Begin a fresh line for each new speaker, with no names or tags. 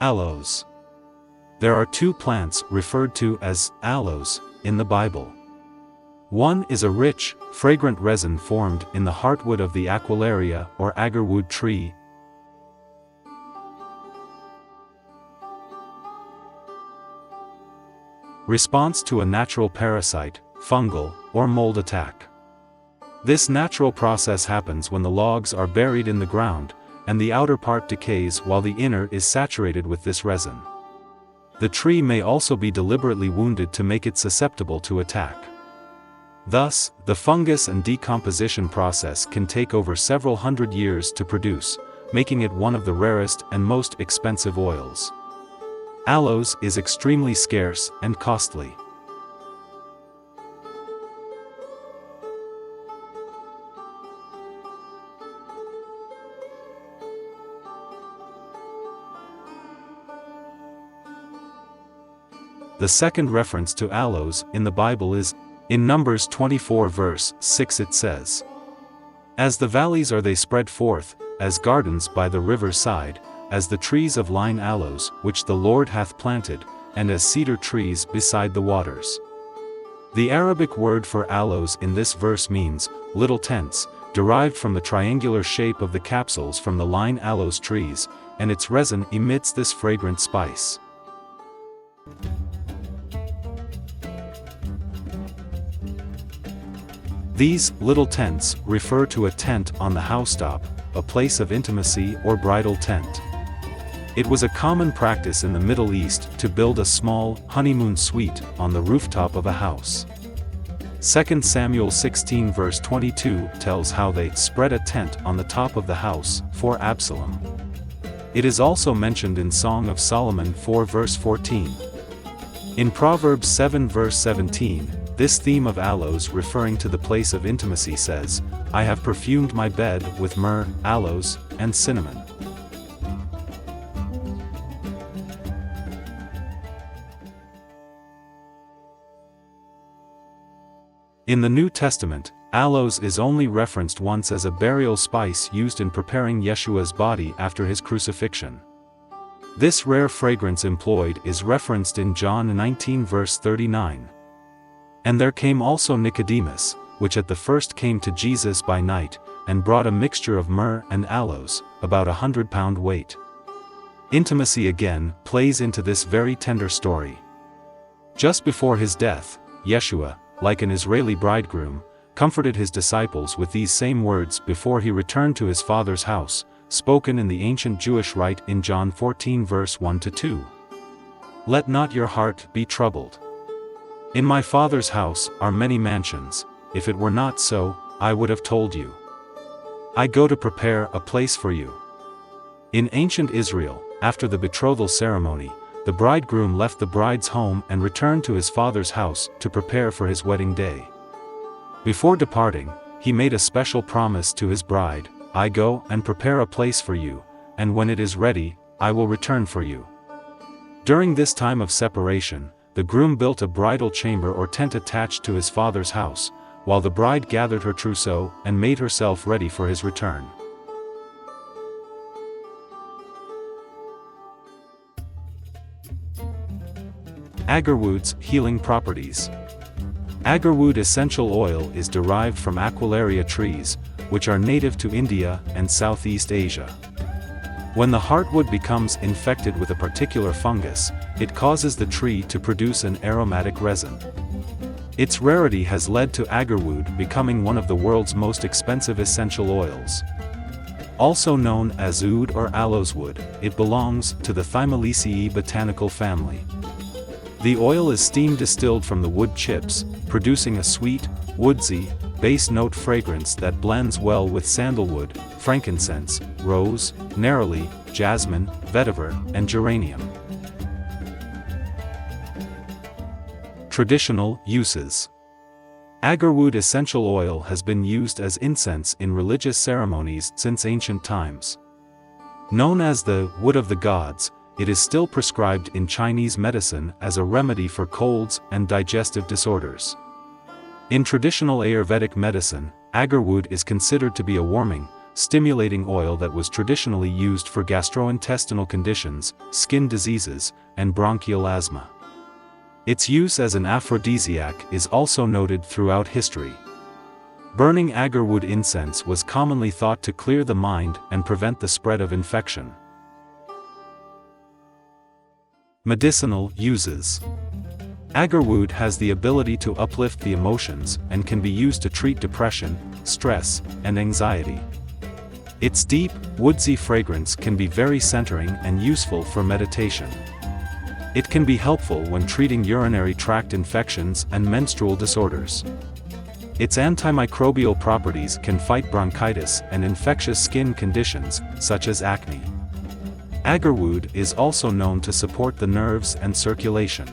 Aloes. There are two plants referred to as aloes in the Bible. One is a rich, fragrant resin formed in the heartwood of the Aquilaria or Agarwood tree. Response to a natural parasite, fungal, or mold attack. This natural process happens when the logs are buried in the ground, and the outer part decays while the inner is saturated with this resin. The tree may also be deliberately wounded to make it susceptible to attack. Thus, the fungus and decomposition process can take over several hundred years to produce, making it one of the rarest and most expensive oils. Aloes is extremely scarce and costly. The second reference to aloes in the Bible is in Numbers 24 verse 6. It says, "As the valleys are they spread forth, as gardens by the river's side, as the trees of lign aloes, which the Lord hath planted, and as cedar trees beside the waters." The Arabic word for aloes in this verse means little tents, derived from the triangular shape of the capsules from the lign aloes trees, and its resin emits this fragrant spice. These little tents refer to a tent on the housetop, a place of intimacy or bridal tent. It was a common practice in the Middle East to build a small, honeymoon suite on the rooftop of a house. 2 Samuel 16 verse 22 tells how they spread a tent on the top of the house for Absalom. It is also mentioned in Song of Solomon 4 verse 14. In Proverbs 7 verse 17, this theme of aloes referring to the place of intimacy says, "I have perfumed my bed with myrrh, aloes, and cinnamon." In the New Testament, aloes is only referenced once as a burial spice used in preparing Yeshua's body after his crucifixion. This rare fragrance employed is referenced in John 19 verse 39. "And there came also Nicodemus, which at the first came to Jesus by night, and brought a mixture of myrrh and aloes, about 100 pound weight." Intimacy again plays into this very tender story. Just before his death, Yeshua, like an Israeli bridegroom, comforted his disciples with these same words before he returned to his Father's house, spoken in the ancient Jewish rite in John 14 verse 1-2. "Let not your heart be troubled. In my Father's house are many mansions, if it were not so, I would have told you. I go to prepare a place for you." In ancient Israel, after the betrothal ceremony, the bridegroom left the bride's home and returned to his father's house to prepare for his wedding day. Before departing, he made a special promise to his bride, "I go and prepare a place for you, and when it is ready, I will return for you." During this time of separation, the groom built a bridal chamber or tent attached to his father's house, while the bride gathered her trousseau and made herself ready for his return. Agarwood's healing properties. Agarwood essential oil is derived from Aquilaria trees, which are native to India and Southeast Asia. When the heartwood becomes infected with a particular fungus, it causes the tree to produce an aromatic resin. Its rarity has led to Agarwood becoming one of the world's most expensive essential oils. Also known as oud or aloes wood, it belongs to the Thymelaceae botanical family. The oil is steam distilled from the wood chips, producing a sweet, woodsy, base note fragrance that blends well with sandalwood, frankincense, rose, neroli, jasmine, vetiver, and geranium. Traditional uses. Agarwood essential oil has been used as incense in religious ceremonies since ancient times. Known as the wood of the gods, it is still prescribed in Chinese medicine as a remedy for colds and digestive disorders. In traditional Ayurvedic medicine, agarwood is considered to be a warming, stimulating oil that was traditionally used for gastrointestinal conditions, skin diseases, and bronchial asthma. Its use as an aphrodisiac is also noted throughout history. Burning agarwood incense was commonly thought to clear the mind and prevent the spread of infection. Medicinal uses. Agarwood has the ability to uplift the emotions and can be used to treat depression, stress, and anxiety. Its deep, woodsy fragrance can be very centering and useful for meditation. It can be helpful when treating urinary tract infections and menstrual disorders. Its antimicrobial properties can fight bronchitis and infectious skin conditions, such as acne. Agarwood is also known to support the nerves and circulation.